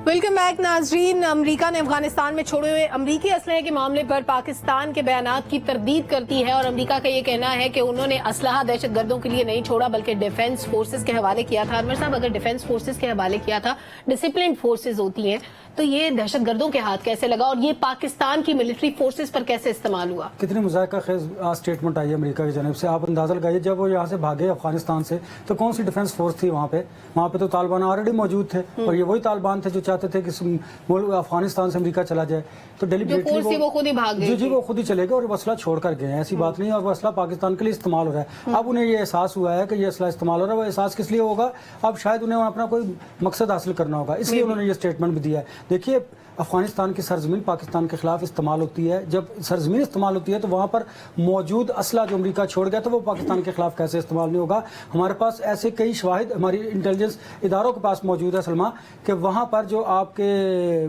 वेलकम बैक नाजरीन। अमेरिका ने अफगानिस्तान में छोड़े हुए अमरीकी असलहे के मामले पर पाकिस्तान के बयानात की तरदीद करती है और अमरीका का ये कहना है कि उन्होंने असलहा दहशतगर्दों के लिए नहीं छोड़ा बल्कि डिफेंस फोर्सेस के हवाले किया था। अनवर साहब, अगर डिफेंस फोर्सेस के हवाले किया था, डिसिप्लिन फोर्सेस होती हैं, तो ये दहशतगर्दों के हाथ कैसे लगा और ये पाकिस्तान की मिलिट्री फोर्सेस पर कैसे इस्तेमाल हुआ? कितनी मुज़ाहिका खेज स्टेटमेंट आई है अमेरिका की जानब से। आप अंदाजा लगाइए, जब वो यहाँ से भागे अफगानिस्तान से तो कौन सी डिफेंस फोर्स थी वहाँ पे तो तालिबान ऑलरेडी मौजूद थे और ये वही तालिबान थे जो चाहते थे कि अफगानिस्तान से अमेरिका चला जाए। तो डेलीबरेटली वो खुद ही भाग गए। जी, वो खुद ही चले गए और असला छोड़ कर गए हैं। ऐसी बात नहीं है, और वो असला पाकिस्तान के लिए इस्तेमाल हो रहा है। अब उन्हें ये एहसास हुआ है कि ये असला इस्तेमाल हो रहा है। वो एहसास किस लिए होगा? अब शायद उन्हें अपना कोई मकसद हासिल करना होगा, इसलिए उन्होंने ये स्टेटमेंट भी दिया है। देखिए, افغانستان کی سرزمین پاکستان کے خلاف استعمال ہوتی ہے. جب سرزمین استعمال ہوتی ہے تو وہاں پر موجود اسلحہ جو امریکہ چھوڑ گیا تو وہ پاکستان کے خلاف کیسے استعمال نہیں ہوگا. ہمارے پاس ایسے کئی شواہد ہماری انٹیلیجنس اداروں کے پاس موجود ہے سلما, کہ وہاں پر جو آپ کے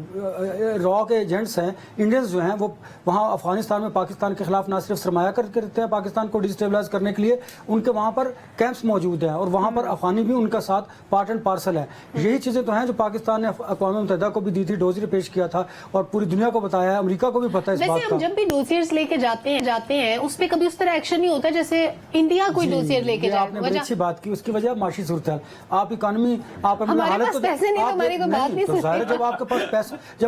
را کے ایجنٹس ہیں, انڈینز جو ہیں, وہ وہاں افغانستان میں پاکستان کے خلاف نہ صرف سرمایہ کر کے رہتے ہیں پاکستان کو ڈیسٹیبلائز کرنے کے لیے, ان کے وہاں پر کیمپس موجود ہیں اور وہاں پر افغانی بھی ان کا ساتھ پارٹ اینڈ پارسل ہے. یہی چیزیں تو ہیں جو پاکستان نے اقوام متحدہ کو بھی دی تھی, ڈوزری پیش کیا تھا اور پوری دنیا کو بتایا ہے, امریکہ کو بھی پتہ ہے اس بات ویسے کا. ہم جب بھی ڈوسیئرز لے کے جاتے ہیں اس پہ کبھی اس طرح ایکشن نہیں ہوتا جیسے انڈیا کوئی ڈوسیئر لے کے یہ جائے. آپ نے بڑی اچھی بات کی, اس کی وجہ معاشی صورتحال. آپ اکانومی, آپ اپنی ہمارے حالت پاس پیسے نہیں, ہماری کوئی بات نہیں تو ظاہر ہے جب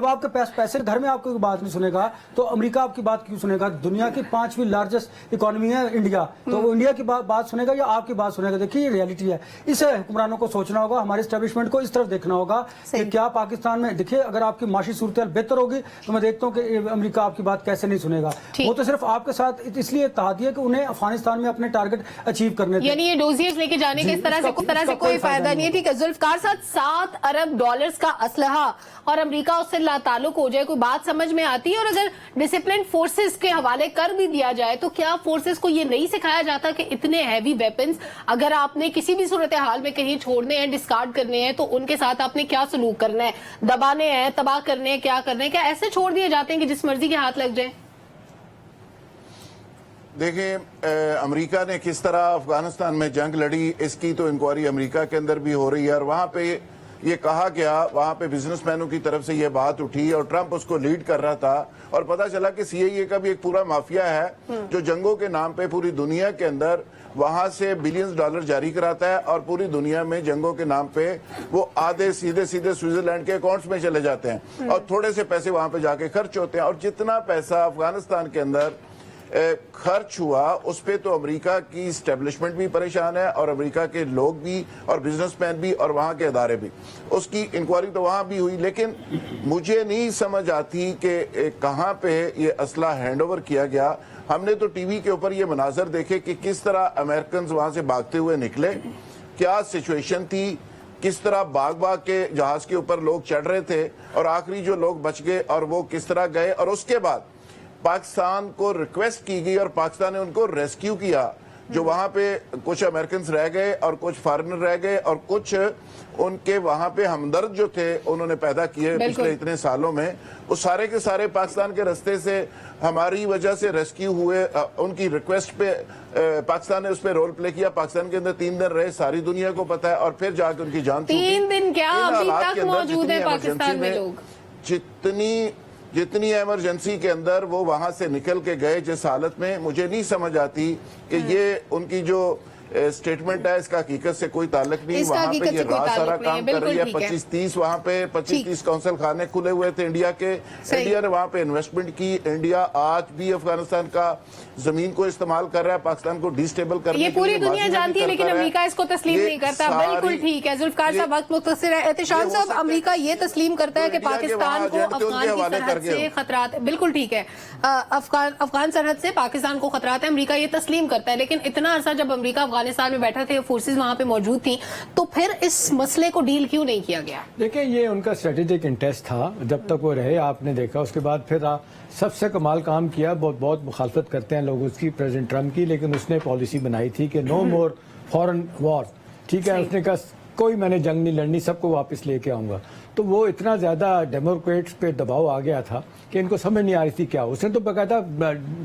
آپ کے پاس پیسے گھر میں آپ کی بات نہیں سنے گا تو امریکہ آپ کی بات کیوں سنے گا؟ دنیا کی 5ویں لارجسٹ اکانومی ہے انڈیا, تو وہ انڈیا کی بات سنے گا یا آپ کی بات سنے گا؟ دیکھیے یہ ریالٹی ہے. اسے حکمرانوں کو سوچنا ہوگا, ہمارے اسٹیبلشمنٹ کو اس طرف دیکھنا ہوگا کہ کیا پاکستان میں, دیکھیے اگر آپ کی معاشی صورتحال بہتر ہوگی تو میں دیکھتا ہوں کہ امریکہ آپ کی بات کیسے نہیں سنے گا. وہ تو صرف آپ کے ساتھ اس لیے اتحاد ہے کہ انہیں افغانستان میں اپنے ٹارگٹ اچیو کرنے تھے. یعنی یہ ڈوزیئرز لے کے جانے کے اس طرح سے کوئی فائدہ نہیں ہے. ٹھیک ہے ذوالفقار صاحب, $7 ارب کا اسلحہ اور امریکہ اس سے لا تعلق ہو جائے, کوئی بات سمجھ میں آتی ہے؟ اور اگر ڈسپلن فورسز کے حوالے کر بھی دیا جائے تو کیا فورسز کو یہ نہیں سکھایا جاتا کہ اتنے ہیوی ویپنز اگر آپ نے کسی بھی صورتحال میں کہیں چھوڑنے ہیں, ڈسکارڈ کرنے ہیں, تو ان کے ساتھ آپ نے کیا سلوک کرنا ہے؟ دبانے ہیں, تباہ کرنے ہیں, کیا کرنے ہیں؟ کیا ایسے چھوڑ دیے جاتے ہیں کہ جس مرضی کے ہاتھ لگ جائے؟ دیکھیں امریکہ نے کس طرح افغانستان میں جنگ لڑی, اس کی تو انکوائری امریکہ کے اندر بھی ہو رہی ہے, اور وہاں پہ یہ کہا گیا, وہاں پہ بزنس مینوں کی طرف سے یہ بات اٹھی اور ٹرمپ اس کو لیڈ کر رہا تھا, اور پتہ چلا کہ CIA کا بھی ایک پورا مافیا ہے جو جنگوں کے نام پہ پوری دنیا کے اندر وہاں سے بلینز ڈالر جاری کراتا ہے اور پوری دنیا میں جنگوں کے نام پہ وہ آدھے سیدھے سوئٹزرلینڈ کے اکاؤنٹس میں چلے جاتے ہیں اور تھوڑے سے پیسے وہاں پہ جا کے خرچ ہوتے ہیں. اور جتنا پیسہ افغانستان کے اندر خرچ ہوا اس پہ تو امریکہ کی اسٹیبلشمنٹ بھی پریشان ہے اور امریکہ کے لوگ بھی اور بزنس مین بھی اور وہاں کے ادارے بھی. اس کی انکوائری تو وہاں بھی ہوئی, لیکن مجھے نہیں سمجھ آتی کہ کہاں پہ یہ اسلحہ ہینڈ اوور کیا گیا. ہم نے تو ٹی وی کے اوپر یہ مناظر دیکھے کہ کس طرح امریکنز وہاں سے بھاگتے ہوئے نکلے, کیا سچویشن تھی, کس طرح باغ کے جہاز کے اوپر لوگ چڑھ رہے تھے اور آخری جو لوگ بچ گئے اور وہ کس طرح گئے, اور اس کے بعد پاکستان کو ریکویسٹ کی گئی اور پاکستان نے ان کو ریسکیو کیا. جو وہاں پہ کچھ امریکنز رہ گئے اور کچھ فارنر رہ گئے اور کچھ ان کے وہاں پہ ہمدرد جو تھے انہوں نے پیدا کیے پچھلے اتنے سالوں میں, وہ سارے کے سارے پاکستان کے رستے سے ہماری وجہ سے ریسکیو ہوئے. ان کی ریکویسٹ پہ پاکستان نے اس پہ رول پلے کیا, پاکستان کے اندر 3 دن رہے, ساری دنیا کو پتا ہے, اور پھر جا کے ان کی جان چھوٹی. 3 دن کیا, ابھی تک موجود ہے پاکستان میں لوگ. جتنی ایمرجنسی کے اندر وہ وہاں سے نکل کے گئے جس حالت میں, مجھے نہیں سمجھ آتی کہ یہ ان کی جو سٹیٹمنٹ ہے اس کا حقیقت سے کوئی تعلق نہیں. وہاں پہ یہ رات سارا کام کر رہی ہے. 25-30 وہاں پہ 25-30 کونسل خانے کھلے ہوئے تھے انڈیا کے. انڈیا نے وہاں پہ انویسٹمنٹ کی. انڈیا آج بھی افغانستان کا زمین کو استعمال کر رہا ہے پاکستان کو ڈیسٹیبل کرنے کے لیے. یہ پوری دنیا جانتی ہے لیکن امریکہ اس کو تسلیم نہیں کرتا. بالکل ٹھیک ہے ذوالفقار صاحب, وقت مختصر ہے. احتشام صاحب, امریکہ یہ تسلیم کرتا ہے کہ پاکستان کو افغان کی سرحد سے خطرات, بالکل ٹھیک ہے, افغان سرحد سے پاکستان کو خطرات ہیں, امریکہ یہ تسلیم کرتا ہے. لیکن اتنا عرصہ جب امریکہ افغانستان میں بیٹھا تھے, فورسز وہاں پہ موجود تھیں, تو پھر اس مسئلے کو ڈیل کیوں نہیں کیا گیا؟ دیکھیں یہ ان کا اسٹریٹجک انٹرسٹ تھا جب تک وہ رہے, آپ نے دیکھا. اس کے بعد پھر سب سے کمال کام کیا, بہت مخالفت کرتے ہیں لوگ اس کی, پریزیڈنٹ ٹرمپ کی, لیکن اس نے پالیسی بنائی تھی کہ نو مور فورن وار. ٹھیک ہے, اس نے کہا کوئی میں نے جنگ نہیں لڑنی, سب کو واپس لے کے آؤں گا. تو وہ اتنا زیادہ ڈیموکریٹس پہ دباؤ آ گیا تھا کہ ان کو سمجھ نہیں آ رہی تھی کیا. اس نے تو باقاعدہ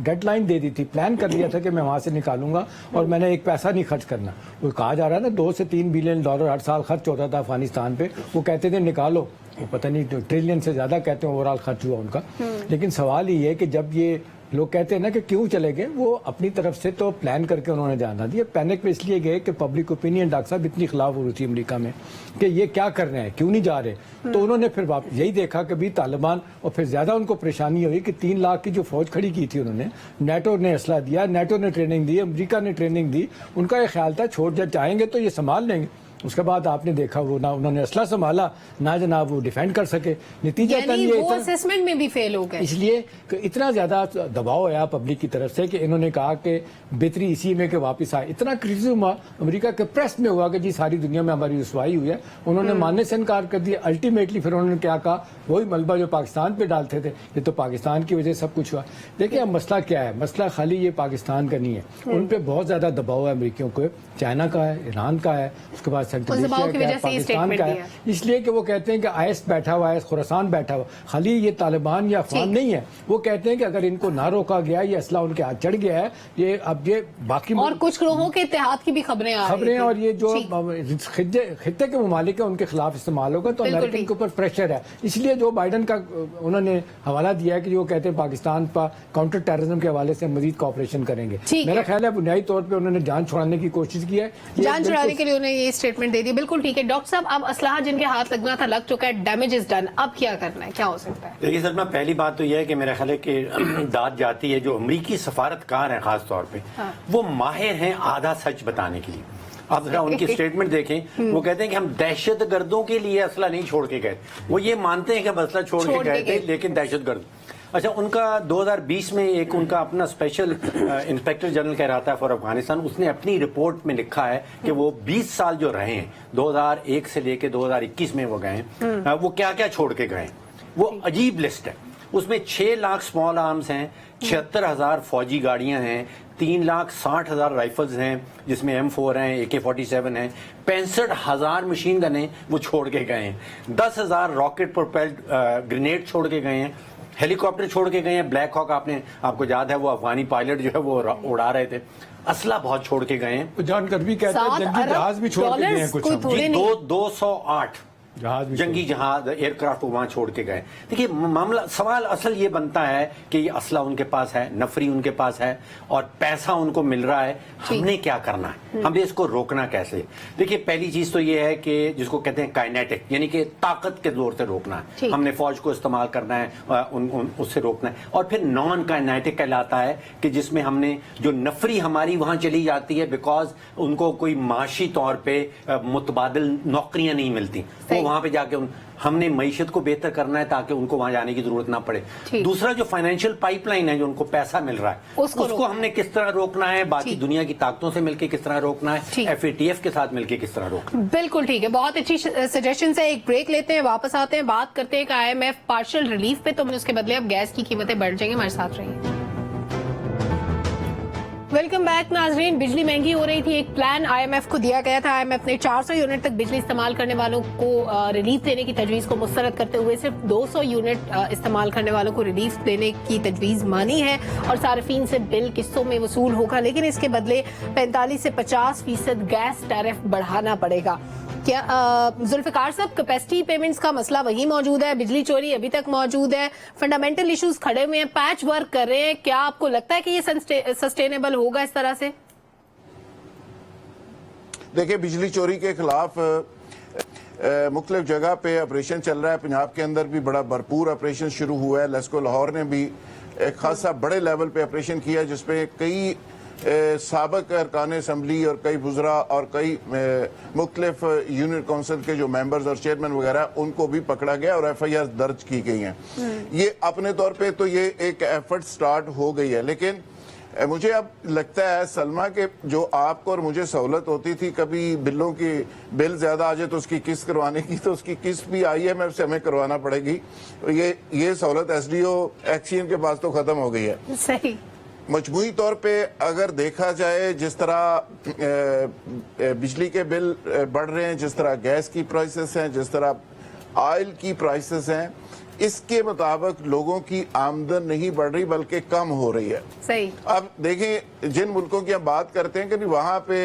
ڈیڈ لائن دے دی تھی, پلان کر لیا تھا کہ میں وہاں سے نکالوں گا اور میں نے ایک پیسہ نہیں خرچ کرنا. وہ کہا جا رہا ہے نا $2 سے $3 بلین ہر سال خرچ ہوتا تھا افغانستان پہ. وہ کہتے تھے نکالو, وہ پتہ نہیں ٹریلین سے زیادہ کہتے ہیں اوور آل خرچ ہوا ان کا. لیکن سوال یہ ہے کہ جب یہ لوگ کہتے ہیں نا کہ کیوں چلے گئے, وہ اپنی طرف سے تو پلان کر کے انہوں نے جانا دیا. پینک پہ اس لیے گئے کہ پبلک اوپینین ڈاکٹر صاحب اتنی خلاف ہو رہی تھی امریکہ میں کہ یہ کیا کر رہے ہیں, کیوں نہیں جا رہے. تو انہوں نے پھر یہی دیکھا کہ بھی طالبان, اور پھر زیادہ ان کو پریشانی ہوئی کہ 3 لاکھ کی جو فوج کھڑی کی تھی انہوں نے, نیٹو نے اسلحہ دیا, نیٹو نے ٹریننگ دی, امریکہ نے ٹریننگ دی. ان کا یہ خیال تھا چھوڑ جائیں گے تو یہ سنبھال لیں گے. उसके बाद आपने देखा वो ना उन्होंने असला संभाला ना जनाब वो डिफेंड कर सके, नतीजा यानी वो असेसमेंट में भी फेल हो गए। इसलिए कि इतना ज्यादा दबाव आया पब्लिक की तरफ से कि इन्होंने कहा कि बेहतरी इसी में कि वापस आए। इतना क्रिटिसिज्म हुआ अमेरिका के प्रेस में हुआ कि जी सारी दुनिया में हमारी रुसवाई हुई है, उन्होंने मानने से इनकार कर दिया। अल्टीमेटली फिर उन्होंने क्या कहा, वही मलबा जो पाकिस्तान पे डालते थे, ये तो पाकिस्तान की वजह से सब कुछ हुआ। देखिए अब मसला क्या है, मसला खाली ये पाकिस्तान का नहीं है, उन पे बहुत ज्यादा दबाव है अमेरिकियों को, चाइना का है, ईरान का है, उसके बाद सेंट्रल एशिया का है, पाकिस्तान का है। इसलिए कि वो कहते हैं कि आईएस बैठा हुआ है, खुरासान बैठा हुआ, खाली ये तालिबान या अफगान नहीं है। वो कहते हैं कि अगर इनको ना रोका गया, ये असला उनके हाथ चढ़ गया है, ये अब ये बाकी और कुछ ग्रोहों के इत्तेहाद की भी खबरें आ रही थी। और ये जो खित्ते के ममालिक है उनके खिलाफ इस्तेमाल होगा, तो अमेरिकन के ऊपर प्रेशर है। इसलिए जो बाइडन का उन्होंने हवाला दिया है कि जो कहते हैं पाकिस्तान पर काउंटर टेररिज्म के हवाले से मजीद कॉपरेशन करेंगे। मेरा ख्याल है बुनियादी तौर पर उन्होंने जान छुड़ाने की कोशिश की है, जान छुड़ाने के लिए उन्होंने ये स्टेटमेंट दे दी। बिल्कुल ठीक है डॉक्टर साहब, अब असलाह जिनके हाथ लगना था लग चुका है, डैमेज इज डन, अब क्या करना है, क्या हो सकता है? देखिए सर, मैं पहली बात तो यह है कि मेरा ख्याल है कि दाद जाती है जो अमरीकी सफारतकार हैं खास तौर पे, वो माहिर हैं आधा सच बताने के लिए। आप जरा उनकी स्टेटमेंट देखें, वो कहते हैं कि हम दहशत गर्दों के लिए असला नहीं छोड़ के गए। वो ये मानते हैं कि हम असला छोड़ के गए थे, लेकिन दहशत गर्द। अच्छा, उनका 2020 में एक उनका अपना स्पेशल इंस्पेक्टर जनरल कह रहा था फॉर अफगानिस्तान, उसने अपनी रिपोर्ट में लिखा है कि वो 20 साल जो रहे हैं, 2001 से लेके 2021 में वो गए, वो क्या क्या छोड़ के गए। वो अजीब लिस्ट है, उसमें 6 लाख स्मॉल आर्म्स हैं, 76,000 फौजी गाड़ियां हैं, 3,60,000 राइफल्स हैं जिसमें M4 हैं, AK-47 हैं, 65,000 मशीन गन हैं वो छोड़ के गए हैं, 10,000 रॉकेट प्रोपेल्ड ग्रेनेड छोड़ के गए हैं, हेलीकॉप्टर छोड़ के गए हैं। ब्लैक हॉक आपको याद है, वो अफगानी पायलट जो है वो उड़ा रहे थे। असला बहुत छोड़ के गए हैं। जॉन कर्बी कहते हैं जंगी जहाज भी छोड़ के गए हैं कुछ, 208 जंगी जहाज एयरक्राफ्ट वहां छोड़ के गए। देखिए मामला सवाल असल ये बनता है कि ये असला उनके पास है, नफरी उनके पास है और पैसा उनको मिल रहा है, हमने क्या करना है, हमें इसको रोकना कैसे। देखिए पहली चीज तो ये है कि जिसको कहते हैं काइनेटिक, यानी कि ताकत के जोर से रोकना है, हमने फौज को इस्तेमाल करना है, उससे रोकना है। और फिर नॉन काइनेटिक कहलाता है कि जिसमें हमने जो नफरी हमारी वहां चली जाती है बिकॉज उनको कोई माशी तौर पर मुतबादिल नौकरियां नहीं मिलती, वहां पे जाके हमने मईशत को बेहतर करना है ताकि उनको वहां जाने की जरूरत ना पड़े। दूसरा जो फाइनेंशियल पाइपलाइन है जो उनको पैसा मिल रहा है उसको हमने किस तरह रोकना है, बाकी दुनिया की ताकतों से मिलकर किस तरह रोकना है, FATF के साथ मिलकर किस तरह रोकना है। बिल्कुल ठीक है, बहुत अच्छी सजेशन है। एक ब्रेक लेते हैं, वापस आते हैं, बात करते हैं कि IMF पार्शियल रिलीफ पे, तो उसके बदले अब गैस की कीमतें बढ़ जाएंगी। हमारे साथ रहिए। वेलकम बैक नाजरीन। बिजली महंगी हो रही थी, एक प्लान IMF को दिया गया था। IMF ने 400 यूनिट तक बिजली इस्तेमाल करने वालों को रिलीफ देने की तजवीज को मुस्तरद करते हुए सिर्फ 200 यूनिट इस्तेमाल करने वालों को रिलीफ देने की तजवीज मानी है और सार्फिन से बिल किस्तों में वसूल होगा, लेकिन इसके बदले 45 से 50% गैस टैरिफ बढ़ाना पड़ेगा। क्या जुल्फिकार साहब, कैपेसिटी पेमेंट्स का मसला वही मौजूद है, बिजली चोरी अभी तक मौजूद है, फंडामेंटल इश्यूज खड़े हुए हैं, पैच वर्क कर रहे हैं, क्या आपको लगता है कि ये सस्टेनेबल होगा इस तरह से? देखिए बिजली चोरी के खिलाफ मुख्तलिफ जगह पे ऑपरेशन चल रहा है। पंजाब के अंदर भी बड़ा भरपूर ऑपरेशन शुरू हुआ है। लेस्को लाहौर ने भी एक खासा बड़े लेवल पे ऑपरेशन किया जिसपे कई साबिक अरकान असम्बली और कई वुज़रा और कई मुख्तलिफ यूनिट काउंसिल के जो मेंबर्स और चेयरमैन वगैरह उनको भी पकड़ा गया और FIR दर्ज की गई हैं। ये अपने तौर पे तो ये एक एफर्ट स्टार्ट हो गई है, लेकिन मुझे अब लगता है सलमा के जो आपको और मुझे सहूलत होती थी, कभी बिलों की बिल ज्यादा आ जाए तो उसकी किस्त करवाने की, तो उसकी किस्त भी IMF से हमें करवाना पड़ेगी। ये सहूलत SDO एक्शन के पास तो खत्म हो गई है। सही। मजमूई तौर पे अगर देखा जाए जिस तरह बिजली के बिल बढ़ रहे हैं, जिस तरह गैस की प्राइसेस हैं, जिस तरह ऑयल की प्राइसेस हैं, इसके मुताबिक लोगों की आमदन नहीं बढ़ रही बल्कि कम हो रही है। सही। अब देखें जिन मुल्कों की हम बात करते हैं कि वहां पे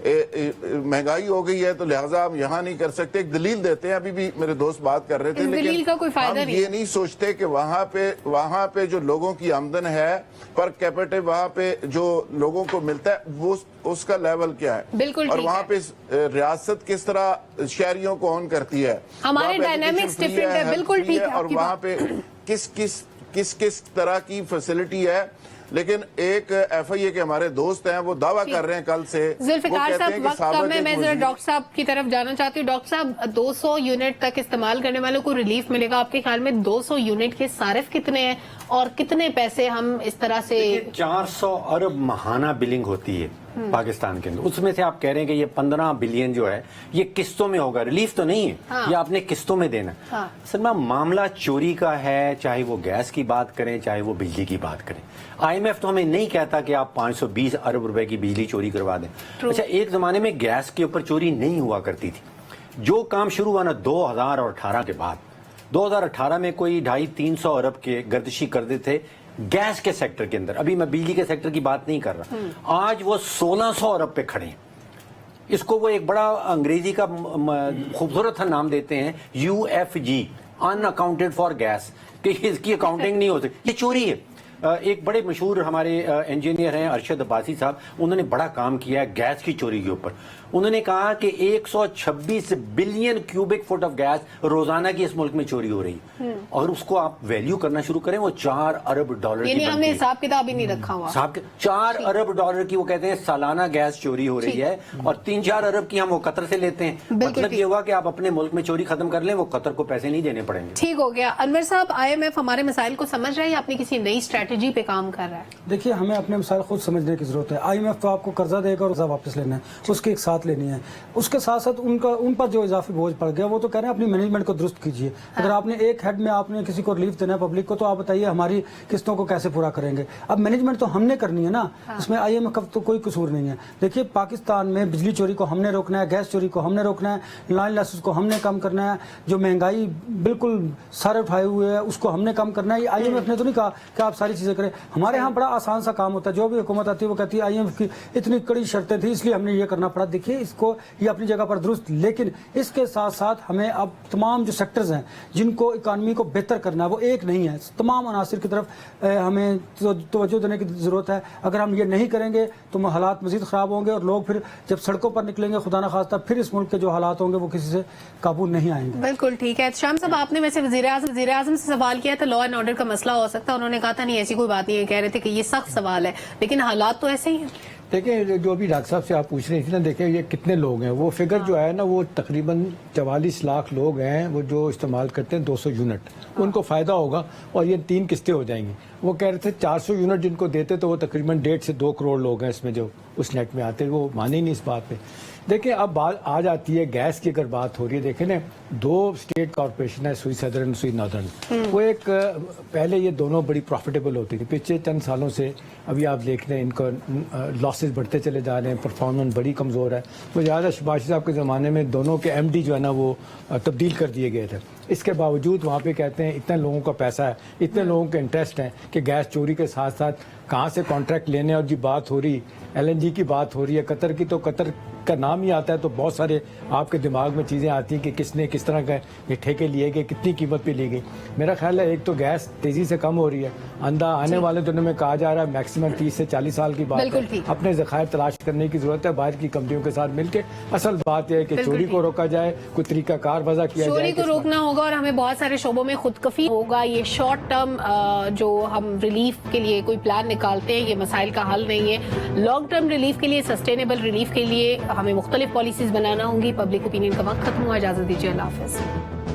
महंगाई हो गई है तो लिहाजा हम यहाँ नहीं कर सकते, एक दलील देते हैं। अभी भी मेरे दोस्त बात कर रहे थे, लेकिन का कोई फायदा हम ये नहीं सोचते कि वहां पे जो लोगों की आमदन है पर कैपिटल, वहां पे जो लोगों को मिलता है वो उसका लेवल क्या है, बिल्कुल, और वहां पे रियासत किस तरह शहरियों को ऑन करती है, हमारे डायनामिक्स डिफरेंट है। बिल्कुल ठीक है। और वहां पे किस किस तरह की फैसिलिटी है لیکن ایک FIA کے ہمارے دوست ہیں وہ دعویٰ کر رہے ہیں کل سے، ذوالفقار صاحب وقت کم ہے، میں ذرا ڈاکٹر صاحب کی طرف جانا چاہتی ہوں. ڈاکٹر صاحب 200 یونٹ تک استعمال کرنے والوں کو ریلیف ملے گا، آپ کے خیال میں 200 یونٹ کے صارف کتنے ہیں اور کتنے پیسے ہم اس طرح سے؟ 400 ارب ماہانہ بلنگ ہوتی ہے پاکستان کے اندر، اس میں سے آپ کہہ رہے ہیں کہ یہ 15 بلین جو ہے یہ قسطوں میں ہوگا، ریلیف تو نہیں ہے، یہ آپ نے قسطوں میں دینا. سلما معاملہ چوری کا ہے، چاہے وہ گیس کی بات کریں چاہے وہ بجلی کی بات کریں. IMF تو ہمیں نہیں کہتا کہ آپ 520 ارب روپے کی بجلی چوری کروا دیں. اچھا ایک زمانے میں گیس کے اوپر چوری نہیں ہوا کرتی تھی، جو کام شروع ہوا نا 2018 کے بعد، 2018 میں کوئی 250-300 ارب کے گردشی کر دیتے تھے گیس کے سیکٹر کے اندر. ابھی میں بجلی کے سیکٹر کی بات نہیں کر رہا، آج وہ 1600 ارب پہ کھڑے ہیں. اس کو وہ ایک بڑا انگریزی کا خوبصورت نام دیتے ہیں UFG، unaccounted for gas, کہ اس کی اکاؤنٹنگ نہیں ہو سکتی. یہ چوری ہے. ایک بڑے مشہور ہمارے انجینئر ہیں ارشد عباسی صاحب، انہوں نے بڑا کام کیا ہے گیس کی چوری کے اوپر. انہوں نے کہا کہ 126 billion cubic feet of gas روزانہ کی اس ملک میں چوری ہو رہی ہے. اور اس کو آپ ویلیو کرنا شروع کریں وہ 4 ارب ڈالر کی یعنی ہم نے بنتی ہے. حساب کتاب ہی نہیں رکھا ہوا. 4 ارب ڈالر کی وہ کہتے ہیں سالانہ گیس چوری ہو رہی ہے، اور 3-4 ارب کی ہم وہ قطر سے لیتے ہیں. مطلب یہ ہوا کہ آپ اپنے ملک میں چوری ختم کر لیں، وہ قطر کو پیسے نہیں دینے پڑیں گے. ٹھیک ہو گیا. انور صاحب IMF ہمارے مسائل کو سمجھ رہا ہے یا اپنی کسی نئی اسٹریٹجی پہ کام کر رہا ہے؟ دیکھیے ہمیں اپنے مسائل خود سمجھنے کی ضرورت ہے. IMF تو آپ کو قرضہ دے گا اور قرضہ واپس لینا ہے، اس کے ایک ساتھ لینی ہے. اس کے ساتھ ساتھ ان پر جو اضافی بوجھ پڑ گیا وہ تو کہہ رہے ہیں اپنی مینجمنٹ کو درست کیجیے. اگر آپ نے ایک ہیڈ میں آپ نے کسی کو ریلیف دینا ہے پبلک کو، تو آپ بتائیے ہماری قسطوں کو کیسے پورا کریں گے. اب مینجمنٹ تو ہم نے کرنی ہے نا، اس میں IMF کا تو کوئی قصور نہیں ہے. دیکھیے پاکستان میں بجلی چوری کو ہم نے روکنا ہے، گیس چوری کو ہم نے روکنا ہے، لائن لاسز کو ہم نے کم کرنا ہے، جو مہنگائی بالکل سارے اٹھائے ہوئے ہے اس کو ہم نے کم کرنا ہے. یہ IMF نے تو نہیں کہا کہ آپ ساری چیزیں کریں. ہمارے ہاں بڑا آسان سا کام ہوتا ہے، جو بھی حکومت آتی ہے وہ کہتی ہے IMF کی اتنی کڑی شرطیں تھیں اس لیے ہم نے یہ کرنا پڑا. دیکھیے اس کو یہ اپنی جگہ پر درست، لیکن اس کے ساتھ ساتھ ہمیں اب تمام جو سیکٹرز ہیں جن کو اکانومی کو بہتر کرنا ہے وہ ایک نہیں ہے، تمام عناصر کی طرف ہمیں توجہ دینے کی ضرورت ہے. اگر ہم یہ نہیں کریں گے تو حالات مزید خراب ہوں گے، اور لوگ پھر جب سڑکوں پر نکلیں گے خدا نخواستہ پھر اس ملک کے جو حالات ہوں گے وہ کسی سے قابو نہیں آئیں گے. بالکل ٹھیک ہے. شام صاحب آپ نے ویسے وزیر اعظم سے سوال کیا تھا لا اینڈ آرڈر کا مسئلہ ہو سکتا ہے، انہوں نے کہا تھا نہیں ایسی کوئی بات نہیں ہے، کہہ رہے تھے کہ یہ سخت سوال ہے، لیکن حالات تو ایسے ہی ہیں. دیکھیں جو ابھی ڈاکٹر صاحب سے آپ پوچھ رہی تھی نا، دیکھیں یہ کتنے لوگ ہیں، وہ فگر جو ہے نا وہ تقریباً 44 لاکھ لوگ ہیں وہ جو استعمال کرتے ہیں 200 یونٹ، ان کو فائدہ ہوگا اور یہ 3 قسطیں ہو جائیں گی. وہ کہہ رہے تھے 400 یونٹ جن کو دیتے تو وہ تقریباً 1.5 سے 2 کروڑ لوگ ہیں اس میں جو اس نیٹ میں آتے، وہ مانے ہی نہیں اس بات پہ. دیکھیں اب بات آ جاتی ہے گیس کی، اگر بات ہو رہی ہے دیکھیں نا 2 اسٹیٹ کارپوریشن ہے، سوئی سدرن سوئی ناردرن. وہ ایک پہلے یہ دونوں بڑی پروفیٹیبل ہوتی تھی، پچھلے چند سالوں سے ابھی آپ دیکھ رہے ہیں ان کا لاسز بڑھتے چلے جا رہے ہیں، پرفارمنس بڑی کمزور ہے. وہ زیادہ شباشی صاحب کے زمانے میں دونوں کے MD جو ہے نا وہ تبدیل کر دیے گئے تھے. اس کے باوجود وہاں پہ کہتے ہیں اتنے لوگوں کا پیسہ ہے، اتنے لوگوں کے انٹرسٹ ہیں کہ گیس چوری کے ساتھ ساتھ کہاں سے کانٹریکٹ لینے. اور جی بات ہو رہی LNG کی بات ہو رہی ہے قطر کی، تو قطر کا نام ہی آتا ہے تو بہت سارے آپ کے دماغ میں چیزیں آتی ہیں کہ کس نے کس طرح کا یہ ٹھیکے لیے گئے، کتنی قیمت پہ لی گئی. میرا خیال ہے ایک تو گیس تیزی سے کم ہو رہی ہے، آنے والے دنوں میں کہا جا رہا ہے میکسیمم 30 سے 40 سال کی بات ہے. اپنے ذخائر تلاش کرنے کی ضرورت ہے باہر کی کمپنیوں کے ساتھ مل کے. اصل بات یہ ہے کہ چوری کو روکا جائے، کوئی طریقہ کار وضع کیا جائے، چوری کو روکنا ہوگا اور ہمیں بہت سارے شعبوں میں خودکفی ہوگا. یہ شارٹ ٹرم جو ہم ریلیف کے لیے کوئی پلان نکالتے ہیں یہ مسائل کا حل نہیں ہے. لانگ ٹرم ریلیف کے لیے، سسٹینیبل ریلیف کے لیے ہمیں مختلف پالیسیز بنانا ہوں گی. پبلک اوپینین کا وقت ختم ہوا، اجازت دیجیے، اللہ حافظ.